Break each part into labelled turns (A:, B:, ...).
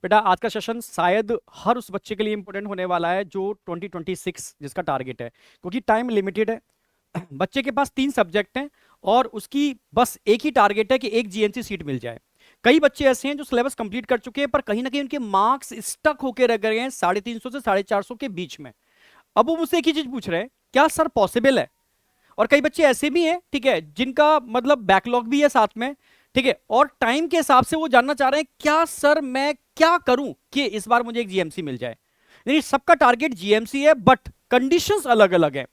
A: बेटा आज का सेशन शायद हर उस बच्चे के लिए इंपॉर्टेंट होने वाला है जो 2026 जिसका टारगेट है, क्योंकि टाइम लिमिटेड है। बच्चे के पास 3 सब्जेक्ट हैं और उसकी बस एक ही टारगेट है कि एक जीएमसी सीट मिल जाए। कई बच्चे ऐसे हैं जो सिलेबस कंप्लीट कर चुके हैं पर कहीं ना कहीं उनके मार्क्स स्टक होकर रह गए हैं 350 से 450 के बीच में। अब वो मुझसे एक ही चीज पूछ रहे हैं, क्या सर पॉसिबल है? और कई बच्चे ऐसे भी हैं, ठीक है, जिनका मतलब बैकलॉग भी है साथ में, ठीक है, और टाइम के हिसाब से वो जानना चाह रहे हैं क्या सर मैं क्या करूं कि इस बार मुझे एक जीएमसी मिल जाए। नहीं, सबका टारगेट जीएमसी है बट कंडीशंस अलग अलग है।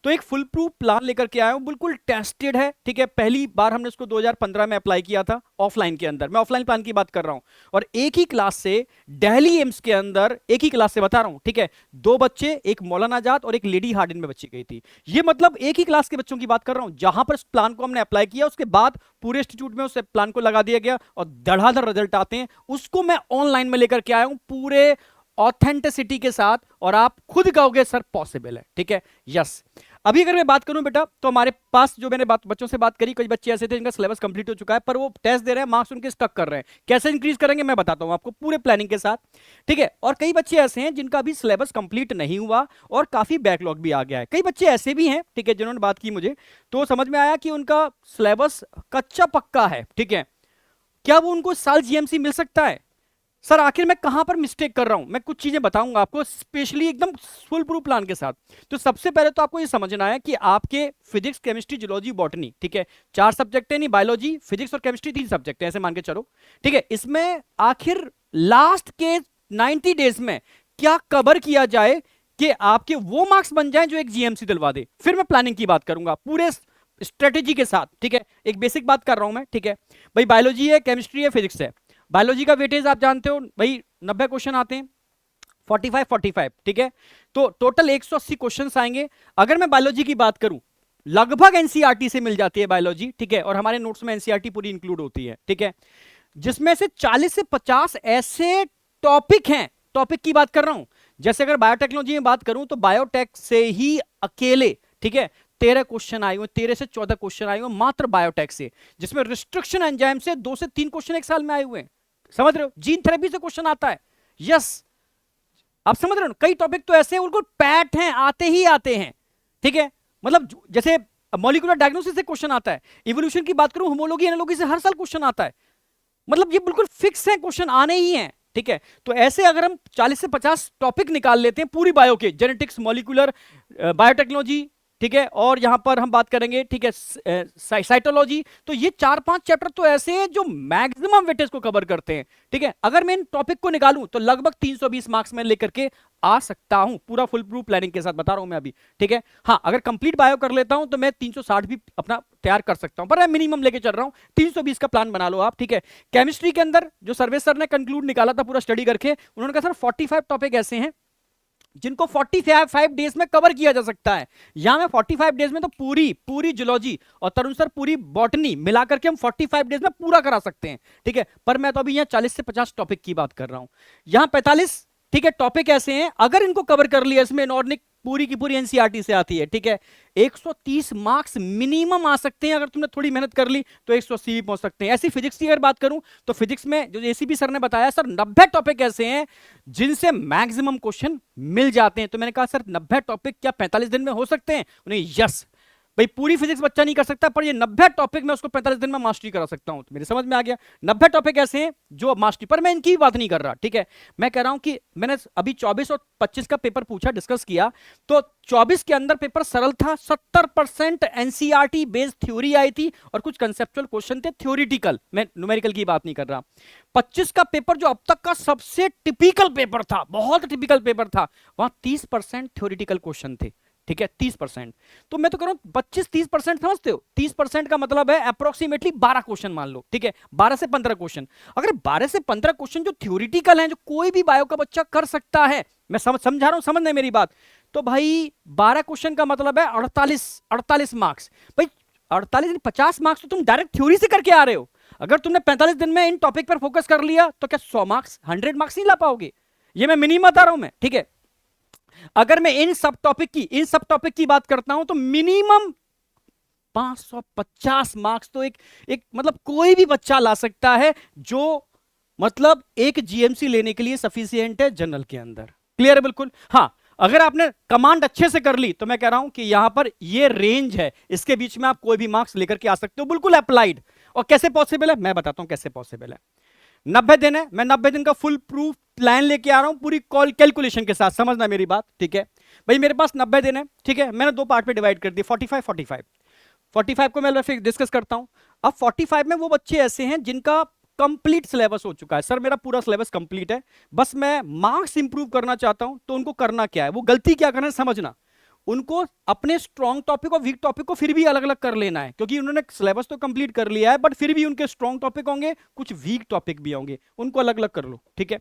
A: तो एक फुल प्रूफ प्लान लेकर के आया हूं, बिल्कुल टेस्टेड है, ठीक है। पहली बार हमने इसको 2015 में अप्लाई किया था ऑफलाइन के अंदर, मैं ऑफलाइन प्लान की बात कर रहा हूं। और एक ही क्लास से दिल्ली एम्स के अंदर, एक ही क्लास से बता रहा हूं, ठीक है, 2 बच्चे, एक मौलाना आजाद और एक लेडी हार्डिन में बच्ची गई थी। ये मतलब एक ही क्लास के बच्चों की बात कर रहा हूं जहां पर इस प्लान को हमने अप्लाई किया, उसके बाद पूरे इंस्टीट्यूट में उस प्लान को लगा दिया गया और धड़ाधड़ रिजल्ट आते हैं। उसको मैं ऑनलाइन में लेकर के आया हूं पूरे ऑथेंटिसिटी के साथ, और आप खुद कहोगे सर पॉसिबल है, ठीक है, यस। अभी अगर मैं बात करूं बेटा, तो हमारे पास जो मैंने बच्चों से बात करी, कई बच्चे ऐसे थे जिनका सिलेबस कंप्लीट हो चुका है पर वो टेस्ट दे रहे हैं, मार्क्स उनके स्टक कर रहे हैं। कैसे इंक्रीज करेंगे मैं बताता हूं आपको पूरे प्लानिंग के साथ, ठीक है। और कई बच्चे ऐसे हैं जिनका अभी सिलेबस कंप्लीट नहीं हुआ और काफी बैकलॉग भी आ गया है। कई बच्चे ऐसे भी हैं, ठीक है, जिन्होंने बात की मुझे तो समझ में आया कि उनका सिलेबस कच्चा पक्का है, ठीक है। क्या वो उनको इस साल जीएमसी मिल सकता है? सर आखिर मैं कहां पर मिस्टेक कर रहा हूं, मैं कुछ चीजें बताऊंगा आपको स्पेशली एकदम फुल प्रूफ प्लान के साथ। तो सबसे पहले तो आपको ये समझना है कि आपके फिजिक्स केमिस्ट्री जूलॉजी बॉटनी, ठीक है, 4 सब्जेक्ट है, नहीं बायोलॉजी फिजिक्स और केमिस्ट्री 3 सब्जेक्ट है, ऐसे मान के चलो, ठीक है। इसमें आखिर लास्ट के 90 डेज में क्या कवर किया जाए कि आपके वो मार्क्स बन जाए जो एक जीएमसी दिलवा दे। फिर मैं प्लानिंग की बात करूंगा पूरे स्ट्रेटेजी के साथ, ठीक है। एक बेसिक बात कर रहा हूं मैं, ठीक है भाई, बायोलॉजी है, केमिस्ट्री है, फिजिक्स है। बायोलॉजी का वेटेज आप जानते हो भाई, 90 क्वेश्चन आते हैं, 45 ठीक है। तो टोटल 180 क्वेश्चंस आएंगे। अगर मैं बायोलॉजी की बात करूं, लगभग एनसीईआरटी से मिल जाती है बायोलॉजी, ठीक है, और हमारे नोट्स में एनसीईआरटी पूरी इंक्लूड होती है, ठीक है, जिसमें से 40 से 50 ऐसे टॉपिक हैं, टॉपिक की बात कर रहा हूं। जैसे अगर बायोटेक्नोलॉजी में बात करूं तो बायोटेक से ही अकेले, ठीक है, 13 क्वेश्चन आए हुए, 13 से 14 क्वेश्चन आए हुए मात्र बायोटेक से, जिसमें रिस्ट्रिक्शन एंजाइम से 2 से 3 क्वेश्चन एक साल में आए हुए हैं। समझ रहे हो? जीन थेरेपी से क्वेश्चन आता है, यस, आप समझ रहे हो? कई टॉपिक तो ऐसे हैं उनको पैट हैं, आते ही आते हैं, ठीक है। मतलब जैसे मॉलिक्यूलर डायग्नोसिस से क्वेश्चन आता है, इवोल्यूशन की बात करूं, होमोलॉजी एनालॉजी से हर साल क्वेश्चन आता है। मतलब ये बिल्कुल फिक्स है, क्वेश्चन आने ही हैं, ठीक है। तो ऐसे अगर हम 40 से 50 टॉपिक निकाल लेते हैं पूरी बायो के, जेनेटिक्स, मॉलिक्यूलर, बायोटेक्नोलॉजी, ठीक है, और यहां पर हम बात करेंगे, ठीक है, साइटोलॉजी, तो ये 4-5 चैप्टर तो ऐसे हैं जो मैक्सिमम वेटेज को कवर करते हैं, ठीक है। अगर मैं इन टॉपिक को निकालूं तो लगभग 320 मार्क्स में लेकर के आ सकता हूं, पूरा फुल प्रूफ प्लानिंग के साथ बता रहा हूं मैं अभी, ठीक है। हाँ, अगर कंप्लीट बायो कर लेता हूं तो मैं 360 भी अपना तैयार कर सकता हूं, पर मैं मिनिमम लेके चल रहा हूं, 320 का प्लान बना लो आप, ठीक है। केमिस्ट्री के अंदर जो सर्वे सर ने कंक्लूड निकाला था पूरा स्टडी करके, उन्होंने कहा सर 45 टॉपिक ऐसे हैं जिनको 45 डेज में कवर किया जा सकता है। यहां में 45 डेज में तो पूरी पूरी जूलॉजी और तरुण सर पूरी बॉटनी मिलाकर के हम 45 डेज में पूरा करा सकते हैं, ठीक है। पर मैं तो अभी यहां 40 से 50 टॉपिक की बात कर रहा हूं, यहां 45, ठीक है, टॉपिक ऐसे हैं अगर इनको कवर कर लिया, इसमें इनऑर्गेनिक पूरी की पूरी एनसीईआरटी से आती है, ठीक है, 130 मार्क्स मिनिमम आ सकते हैं। अगर तुमने थोड़ी मेहनत कर ली तो 180 भी पहुंच सकते हैं। ऐसी फिजिक्स की अगर बात करूं तो फिजिक्स में जो एसीपी सर ने बताया सर 90 टॉपिक ऐसे हैं जिनसे मैक्सिमम क्वेश्चन मिल जाते हैं। तो मैंने कहा सर 90 टॉपिक क्या 45 दिन में हो सकते हैं? उन्हें यस भाई, पूरी फिजिक्स बच्चा नहीं कर सकता पर ये 90 टॉपिक मैं उसको 45 दिन में मास्टरी करा सकता हूं। तो मेरे समझ में आ गया 90 टॉपिक ऐसे हैं जो मास्टरी, पर मैं इनकी भी बात नहीं कर रहा, ठीक है। मैं कह रहा हूं कि मैंने अभी 24 और 25 का पेपर पूछा, डिस्कस किया, तो 24 के अंदर पेपर सरल था, 70% एनसीईआरटी बेस्ड थ्योरी आई थी और कुछ कंसेप्चुअल क्वेश्चन थे थ्योरिटिकल, मैं न्यूमेरिकल की बात नहीं कर रहा। 25 का पेपर जो अब तक का सबसे टिपिकल पेपर था, बहुत टिपिकल पेपर था, वहां 30% थ्योरिटिकल क्वेश्चन थे, ठीक है, 30%। तो मैं तो कह रहा हूं 25-30% समझते हो, 30% का मतलब है अप्रोक्सीमेटली 12 क्वेश्चन मान लो, ठीक है, 12 से 15 क्वेश्चन। अगर 12 से 15 क्वेश्चन जो थ्योरिटिकल हैं, जो कोई भी बायो का बच्चा कर सकता है, मैं समझा रहा हूं, समझ नहीं मेरी बात, तो भाई 12 क्वेश्चन का मतलब है 48 मार्क्स। भाई 48 50 मार्क्स तो तुम डायरेक्ट थ्योरी से करके आ रहे हो। अगर तुमने 45 दिन में इन टॉपिक पर फोकस कर लिया तो क्या 100 मार्क्स 100 मार्क्स नहीं ला पाओगे? ये मैं मिनिमम बता रहा हूं मैं, ठीक है। अगर मैं इन सब टॉपिक की बात करता हूं तो मिनिमम 550 मार्क्स तो एक मतलब कोई भी बच्चा ला सकता है जो मतलब एक जीएमसी लेने के लिए सफिशियंट है जनरल के अंदर। क्लियर है बिल्कुल। हाँ, अगर आपने कमांड अच्छे से कर ली तो मैं कह रहा हूं कि यहां पर ये रेंज है, इसके बीच में आप कोई भी मार्क्स लेकर के आ सकते हो, बिल्कुल अप्लाइड। और कैसे पॉसिबल है मैं बताता हूं कैसे पॉसिबल है। 90 दिन है, मैं 90 दिन का फुल प्रूफ प्लान लेके आ रहा हूं पूरी कॉल कैलकुलेशन के साथ, समझना मेरी बात, ठीक है भाई। मेरे पास 90 दिन है, ठीक है, मैंने दो पार्ट में डिवाइड कर दी, 45 45। 45 को मैं फिर डिस्कस करता हूं। अब 45 में वो बच्चे ऐसे हैं जिनका कंप्लीट सिलेबस हो चुका है, सर मेरा पूरा सिलेबस कंप्लीट है, बस मैं मार्क्स इंप्रूव करना चाहता हूं, तो उनको करना क्या है, वो गलती क्या करना है समझना। उनको अपने स्ट्रॉन्ग टॉपिक और वीक टॉपिक को फिर भी अलग अलग कर लेना है, क्योंकि उन्होंने सिलेबस तो कंप्लीट कर लिया है, बट फिर भी उनके स्ट्रॉन्ग टॉपिक होंगे, कुछ वीक टॉपिक भी होंगे, उनको अलग अलग कर लो, ठीक है।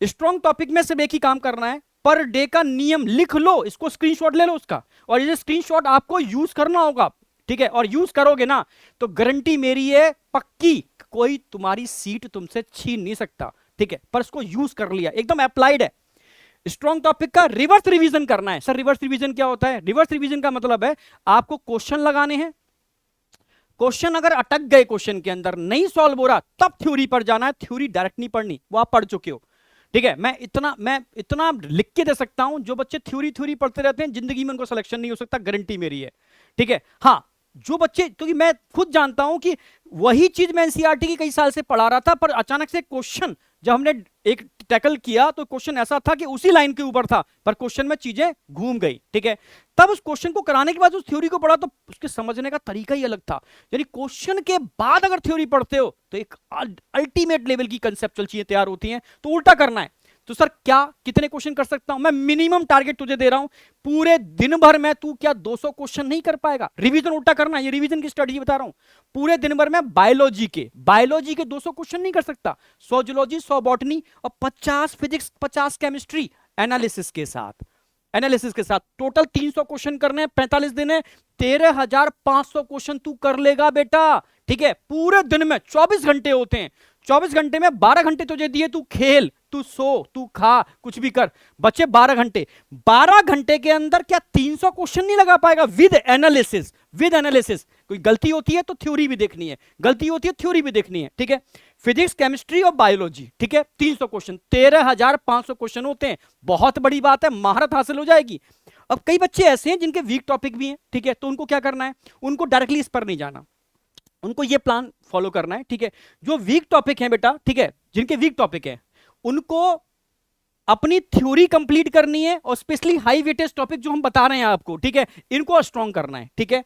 A: स्ट्रॉन्ग टॉपिक में सिर्फ एक ही काम करना है, पर डे का नियम लिख लो, इसको स्क्रीनशॉट ले लो उसका, और ये स्क्रीनशॉट आपको यूज करना होगा, ठीक है। और यूज करोगे ना तो गारंटी मेरी है पक्की, कोई तुम्हारी सीट तुमसे छीन नहीं सकता, ठीक है। पर इसको यूज कर लिया, एकदम अप्लाइड है। स्ट्रॉन्ग टॉपिक का रिवर्स रिवीजन करना है। सर रिवर्स रिवीजन क्या होता है? रिवर्स रिवीजन का मतलब है आपको क्वेश्चन लगाने हैं, क्वेश्चन अगर अटक गए, क्वेश्चन के अंदर नहीं सॉल्व हो रहा, तब थ्योरी पर जाना है, थ्योरी डायरेक्ट नहीं पढ़नी, वो आप पढ़ चुके हो, ठीक है। मैं इतना लिख के दे सकता हूं, जो बच्चे थ्योरी थ्योरी पढ़ते रहते हैं जिंदगी में उनको सिलेक्शन नहीं हो सकता, गारंटी मेरी है, ठीक है। हाँ, जो बच्चे, क्योंकि मैं खुद जानता हूं कि वही चीज मैं एनसीईआरटी की कई साल से पढ़ा रहा था, पर अचानक से क्वेश्चन जब हमने एक टैकल किया तो क्वेश्चन ऐसा था कि उसी लाइन के ऊपर था, पर क्वेश्चन में चीजें घूम गई, ठीक है। तब उस क्वेश्चन को कराने के बाद उस थ्योरी को पढ़ा तो उसके समझने का तरीका ही अलग था। यानी क्वेश्चन के बाद अगर थ्योरी पढ़ते हो तो एक अल्टीमेट लेवल की कंसेप्चुअल चीजें तैयार होती हैं। तो उल्टा करना है तो सर क्या कितने क्वेश्चन कर सकता हूं मैं? मिनिमम टारगेट तुझे दे रहा हूं, पूरे दिन भर में तू क्या 200 क्वेश्चन नहीं कर पाएगा? रिवीजन उल्टा करना है, ये रिवीजन की स्ट्रेटजी बता रहा हूं। पूरे दिन भर में बायोलॉजी के 200 क्वेश्चन नहीं कर सकता, 100 जूलॉजी, 100 बॉटनी और 50 फिजिक्स, 50 केमिस्ट्री, एनालिसिस के साथ टोटल 300 क्वेश्चन करने हैं, 45 दिन है, 13,500 क्वेश्चन तू कर लेगा बेटा, ठीक है। पूरे दिन में 24 घंटे होते हैं, 24 घंटे में 12 घंटे तुझे दिए, तू खेल, तू सो, तू खा, कुछ भी कर, बचे 12 घंटे। 12 घंटे के अंदर क्या 300 क्वेश्चन नहीं लगा पाएगा? With analysis. कोई गलती होती है तो थ्योरी भी देखनी है, गलती होती है थ्योरी भी देखनी है, ठीक है। फिजिक्स, केमिस्ट्री और बायोलॉजी, ठीक है, 300 क्वेश्चन, 13,500 क्वेश्चन होते हैं, बहुत बड़ी बात है, महारत हासिल हो जाएगी। अब कई बच्चे ऐसे हैं जिनके वीक टॉपिक भी हैं, ठीक है, तो उनको क्या करना है? उनको डायरेक्टली इस पर नहीं जाना, उनको ये प्लान फॉलो करना है, ठीक है। जो वीक टॉपिक है बेटा, ठीक है, जिनके वीक टॉपिक है उनको अपनी थ्योरी कंप्लीट करनी है, और स्पेशली हाई वेटेज टॉपिक जो हम बता रहे हैं आपको, ठीक है, इनको स्ट्रॉन्ग करना है, ठीक है।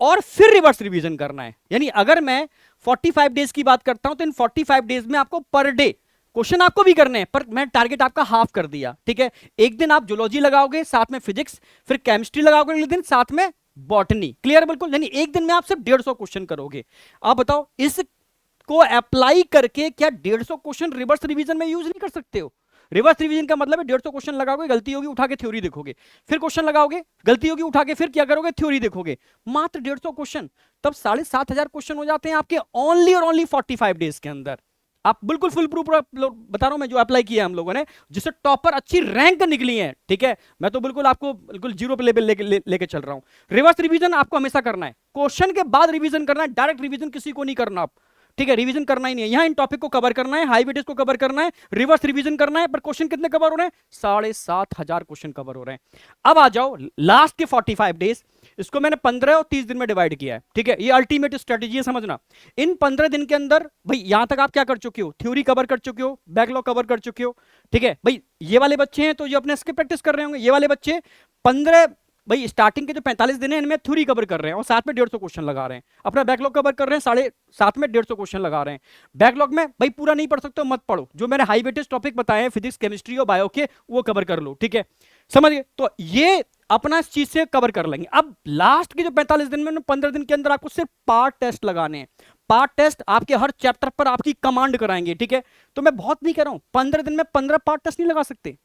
A: और फिर रिवर्स रिवीजन करना है। यानी अगर मैं 45 डेज की बात करता हूं तो इन 45 डेज में आपको पर डे क्वेश्चन आपको भी करने हैं, पर मैं टारगेट आपका हाफ कर दिया, ठीक है। एक दिन आप जूलॉजी लगाओगे, साथ में फिजिक्स, फिर केमिस्ट्री लगाओगे, अगले दिन साथ में बॉटनी। क्लियर बिल्कुल? यानी एक दिन में आप सिर्फ 150 क्वेश्चन करोगे। आप बताओ इसको अप्लाई करके क्या 150 क्वेश्चन रिवर्स रिवीजन में यूज नहीं कर सकते हो? रिवर्स रिवीजन का मतलब है 150 क्वेश्चन लगाओगे, गलती होगी उठा के थ्योरी देखोगे, फिर क्वेश्चन लगाओगे, गलती होगी उठा के फिर क्या करोगे? थ्योरी देखोगे। मात्र 150 क्वेश्चन, तब 7,500 क्वेश्चन हो जाते हैं आपके ओनली और ओनली 45 डेज के अंदर। आप बिल्कुल फुल प्रूफ बता रहा हूं मैं, जो अप्लाई किया हम लोगों ने, जिससे टॉपर अच्छी रैंक निकली है, ठीक है। मैं तो बिल्कुल आपको बिल्कुल जीरो पे लेवल लेके चल रहा हूं। रिवर्स रिवीजन आपको हमेशा करना है, क्वेश्चन के बाद रिवीजन करना है, डायरेक्ट रिवीजन किसी को नहीं करना आप, ठीक है। रिवीजन करना ही नहीं है, यहां इन टॉपिक को कवर करना है, हाई वेटेज को कवर करना है, रिवर्स रिवीजन करना है। पर क्वेश्चन कितने कवर हो रहे हैं? 7,500 क्वेश्चन कवर हो रहे हैं। अब आ जाओ लास्ट के 45 डेज, इसको मैंने 15 और 30 दिन में डिवाइड किया है, ठीक है। ये अल्टीमेट स्ट्रेटेजी है, समझना। इन 15 दिन के अंदर भाई यहां तक आप क्या कर चुके हो? थ्योरी कवर कर चुके हो, बैकलॉग कवर कर चुके हो, ठीक है भाई। ये वाले बच्चे हैं तो ये अपने इसके प्रैक्टिस कर रहे होंगे, ये वाले बच्चे 15 भाई स्टार्टिंग के जो 45 दिन है इनमें थ्योरी कवर कर रहे हैं और साथ में 150 क्वेश्चन लगा रहे हैं, अपना बैकलॉग कवर कर रहे हैं, साथ में 150 क्वेश्चन लगा रहे हैं। बैकलॉग में भाई पूरा नहीं पढ़ सकते हो मत पढ़ो, जो मैंने हाई वेटेज टॉपिक बताए हैं फिजिक्स, केमिस्ट्री और बायो के, वो कवर कर लो, ठीक है, समझ गए? तो ये अपना इस चीज से कवर कर लेंगे। अब लास्ट के जो 45 दिन में 15 दिन के अंदर आपको सिर्फ पार्ट टेस्ट लगाने हैं। पार्ट टेस्ट आपके हर चैप्टर पर आपकी कमांड कराएंगे, ठीक है। तो मैं बहुत नहीं कह रहा हूं, 15 दिन में 15 पार्ट टेस्ट नहीं लगा सकते,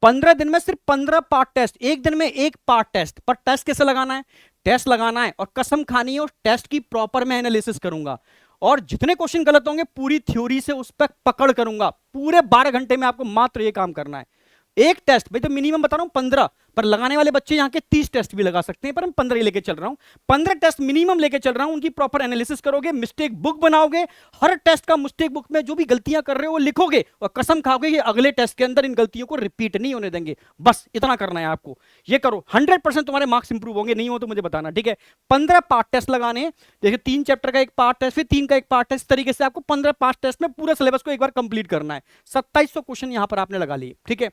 A: 15 दिन में सिर्फ 15 पार्ट टेस्ट, एक दिन में एक पार्ट टेस्ट। पर टेस्ट कैसे लगाना है? टेस्ट लगाना है और कसम खानी है, और टेस्ट की प्रॉपर मैं एनालिसिस करूंगा, और जितने क्वेश्चन गलत होंगे पूरी थ्योरी से उस पर पकड़ करूंगा। पूरे 12 घंटे में आपको मात्र ये काम करना है। एक टेस्ट भाई, तो मिनिमम बता रहा हूं 15, पर लगाने वाले बच्चे यहाँ के 30 टेस्ट भी लगा सकते हैं, पर हम 15 ही लेके चल रहा हूं। 15 टेस्ट मिनिमम लेके चल रहा हूं, उनकी प्रॉपर एनालिसिस करोगे, मिस्टेक बुक बनाओगे, हर टेस्ट का मिस्टेक बुक में जो भी गलतियां कर रहे हो वो लिखोगे, और कसम खाओगे कि अगले टेस्ट के अंदर इन गलतियों को रिपीट नहीं होने देंगे। बस इतना करना है आपको, ये करो, 100% तुम्हारे मार्क्स इंप्रूव होंगे। नहीं हो तो मुझे बताना, ठीक है। 15 पार्ट टेस्ट लगाने हैं, देखिए 3 चैप्टर का एक पार्ट टेस्ट, फिर 3 का एक पार्ट टेस्ट, तरीके से आपको 15 पार्ट टेस्ट में पूरे सिलेबस को एक बार कंप्लीट करना है। 2700 क्वेश्चन यहां पर आपने लगा लिए, ठीक है।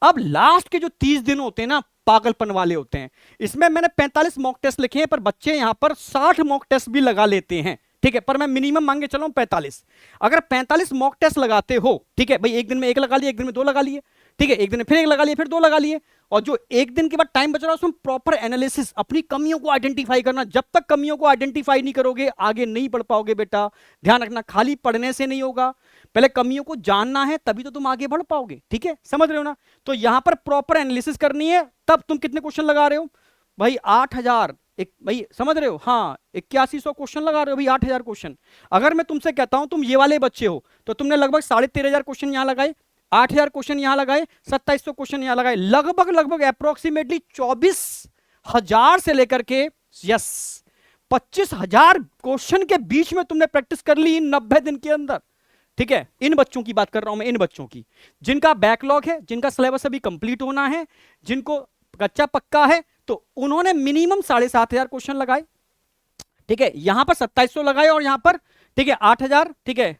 A: अब लास्ट के जो 30 दिन होते हैं ना, पागलपन वाले होते हैं। इसमें मैंने 45 मॉक टेस्ट लिखे हैं, पर बच्चे यहां पर 60 मॉक टेस्ट भी लगा लेते हैं, ठीक है। पर मैं मिनिमम मांग के चला 45। अगर 45 मॉक टेस्ट लगाते हो, ठीक है भाई, एक दिन में एक लगा लिए, एक दिन में 2 लगा लिए, ठीक है, एक दिन में फिर एक लगा लिए, फिर 2 लगा लिए, और जो एक दिन के बाद टाइम बच रहा है उसमें प्रॉपर एनालिसिस, अपनी कमियों को आइडेंटिफाई करना। जब तक कमियों को आइडेंटिफाई नहीं करोगे आगे नहीं बढ़ पाओगे बेटा, ध्यान रखना। खाली पढ़ने से नहीं होगा, पहले कमियों को जानना है, तभी तो तुम आगे बढ़ पाओगे, ठीक है, समझ रहे हो ना। तो यहां पर प्रॉपर एनालिसिस करनी है, तब तुम कितने क्वेश्चन लगा रहे हो भाई, 8000, एक भाई समझ रहे हो, हाँ 8100 क्वेश्चन लगा रहे हो भाई, 8000 क्वेश्चन। अगर मैं तुमसे कहता हूं तुम ये वाले बच्चे हो, तो तुमने लगभग 13,500 क्वेश्चन यहां लगाए, 8000 क्वेश्चन यहां लगाए, 2700 क्वेश्चन यहां लगाए, लगभग अप्रोक्सीमेटली 24,000 से लेकर के यस 25,000 क्वेश्चन के बीच में तुमने प्रैक्टिस कर ली इन 90 दिन के अंदर, ठीक है। इन बच्चों की बात कर रहा हूं मैं, इन बच्चों की जिनका बैकलॉग है, जिनका सिलेबस अभी कंप्लीट होना है, जिनको कच्चा पक्का है, तो उन्होंने मिनिमम 7,500 क्वेश्चन लगाए, ठीक है। यहां पर 2700 लगाए, और यहां पर ठीक है 8,000, ठीक है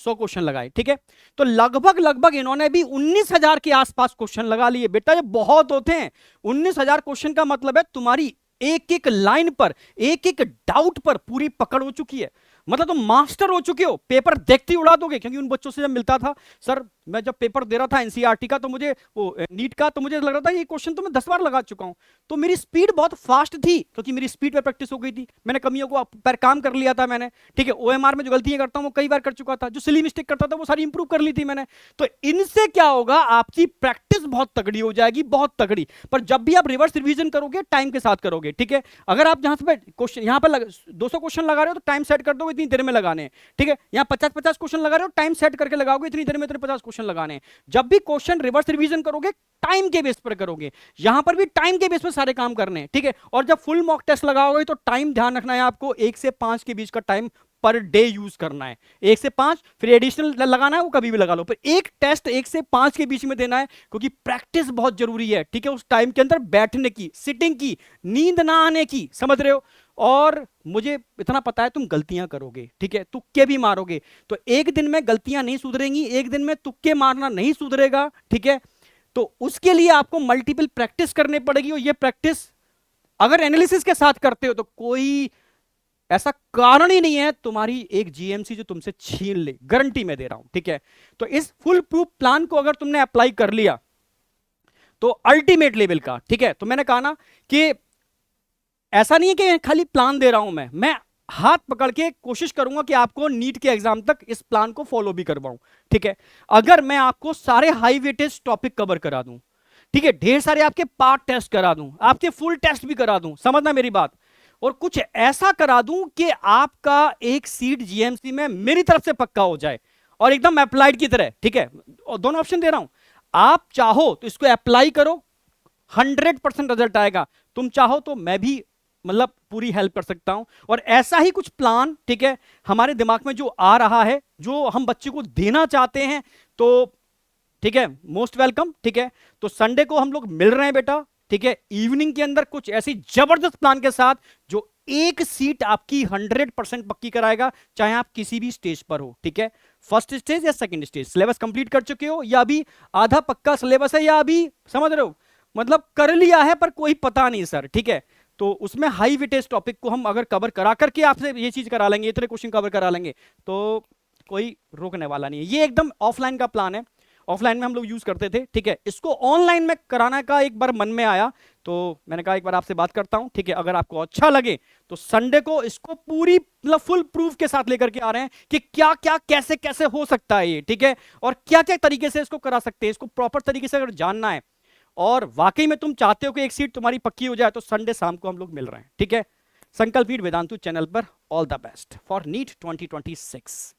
A: 100 क्वेश्चन लगाए, ठीक है। तो लगभग इन्होंने भी 19,000 के आसपास क्वेश्चन लगा लिए। बेटा ये बहुत होते हैं। 19,000 क्वेश्चन का मतलब है तुम्हारी एक एक लाइन पर, एक एक डाउट पर पूरी पकड़ हो चुकी है, मतलब तुम मास्टर हो चुके हो। पेपर देखते ही उड़ा दोगे, क्योंकि उन बच्चों से जब मिलता था, सर मैं जब पेपर दे रहा था एनसीईआरटी का, तो मुझे वो नीट का, तो मुझे लग रहा था ये क्वेश्चन तो मैं 10 बार लगा चुका हूं। तो मेरी स्पीड बहुत फास्ट थी, क्योंकि मेरी स्पीड पर प्रैक्टिस हो गई थी, मैंने कमियों को पर काम कर लिया था मैंने, ठीक है। ओएमआर में जो गलतियां करता हूं वो कई बार कर चुका था, जो सिली मिस्टेक करता था वो सारी इंप्रूव कर ली थी मैंने। तो इनसे क्या होगा, आपकी प्रैक्टिस बहुत तगड़ी हो जाएगी, बहुत तगड़ी। पर जब भी आप रिवर्स रिवीजन करोगे, टाइम के साथ करोगे, ठीक है। अगर आप जहां से क्वेश्चन यहां पर 200 क्वेश्चन लगा रहे हो, तो टाइम सेट कर दो इतनी देर में लगाने, ठीक है। यहां 50-50 क्वेश्चन लगा रहे हो, टाइम सेट करके लगाओगे, इतनी देर में इतने 50 क्वेश्चन लगाने। जब भी क्वेश्चन रिवर्स रिवीजन करोगे, टाइम के बेस पर करोगे, यहां पर भी टाइम के बेस पर सारे काम करने हैं, ठीक है। और जब फुल मॉक टेस्ट लगाओगे, तो टाइम ध्यान रखना है आपको, 1 से 5 के बीच का टाइम पर डे यूज करना है, 1 से 5, फिर एडिशनल लगाना है वो कभी भी लगा लो, पर एक टेस्ट 1 से 5 के बीच में देना है, क्योंकि प्रैक्टिस बहुत जरूरी है, ठीक है। उस टाइम के अंदर बैठने की, सिटिंग की, नींद ना आने की, समझ रहे हो। और मुझे इतना पता है तुम गलतियां करोगे, ठीक है, तुक्के भी मारोगे, तो एक दिन में गलतियां नहीं सुधरेंगी, एक दिन में तुक्के मारना नहीं सुधरेगा, ठीक है। तो उसके लिए आपको मल्टीपल प्रैक्टिस करनी पड़ेगी, और ये प्रैक्टिस अगर एनालिसिस के साथ करते हो, तो कोई ऐसा कारण ही नहीं है तुम्हारी एक जीएमसी जो तुमसे छीन ले, गारंटी मैं दे रहा हूं, ठीक है। तो इस फुल प्रूफ प्लान को अगर तुमने अप्लाई कर लिया, तो अल्टीमेट लेवल का, ठीक है। तो मैंने कहा ना कि ऐसा नहीं है कि खाली प्लान दे रहा हूं मैं हाथ पकड़ के कोशिश करूंगा कि आपको नीट के एग्जाम तक इस प्लान को फॉलो भी करवाऊं, ठीक है। अगर मैं आपको सारे हाई वेटेज टॉपिक कवर करा दूं, ठीक है, ढेर सारे आपके पार्ट टेस्ट करा दूं, आपके फुल टेस्ट भी करा दूं, समझना मेरी बात, और कुछ ऐसा करा दूं कि आपका एक सीट जीएमसी में मेरी तरफ से पक्का हो जाए, और एकदम अप्लाइड की तरह, ठीक है। और दोनों ऑप्शन दे रहा हूं, आप चाहो तो इसको अप्लाई करो, 100% रिजल्ट आएगा। तुम चाहो तो मैं भी मतलब पूरी हेल्प कर सकता हूं, और ऐसा ही कुछ प्लान, ठीक है, हमारे दिमाग में जो आ रहा है, जो हम बच्चे को देना चाहते हैं, तो ठीक है, मोस्ट वेलकम, ठीक है। तो संडे को हम लोग मिल रहे हैं बेटा, ठीक है, इवनिंग के अंदर कुछ ऐसी जबरदस्त प्लान के साथ, जो एक सीट आपकी 100% पक्की कराएगा, चाहे आप किसी भी स्टेज पर हो, ठीक है, फर्स्ट स्टेज या सेकंड स्टेज, सिलेबस कंप्लीट कर चुके हो, या अभी आधा पक्का सिलेबस है, या अभी समझ रहे हो, मतलब कर लिया है पर कोई पता नहीं सर, ठीक है। तो उसमें हाई वेटेज टॉपिक को हम अगर कवर करा करके आपसे ये चीज करा लेंगे, इतने क्वेश्चन कवर करा लेंगे, तो कोई रोकने वाला नहीं है। ये एकदम ऑफलाइन का प्लान है, ऑफलाइन में हम लोग यूज करते थे, ठीक है। इसको ऑनलाइन में कराने का एक बार मन में आया, तो मैंने कहा एक बार आपसे बात करता हूं, ठीक है। अगर आपको अच्छा लगे तो संडे को इसको पूरी मतलब फुल प्रूफ के साथ लेकर के आ रहे हैं कि क्या क्या कैसे कैसे हो सकता है ये, ठीक है, और क्या क्या तरीके से इसको करा सकते हैं, इसको प्रॉपर तरीके से अगर जानना है, और वाकई में तुम चाहते हो कि एक सीट तुम्हारी पक्की हो जाए, तो संडे शाम को हम लोग मिल रहे हैं, ठीक है। संकल्प वीर वेदांतु चैनल पर। All the best for NEET 2026।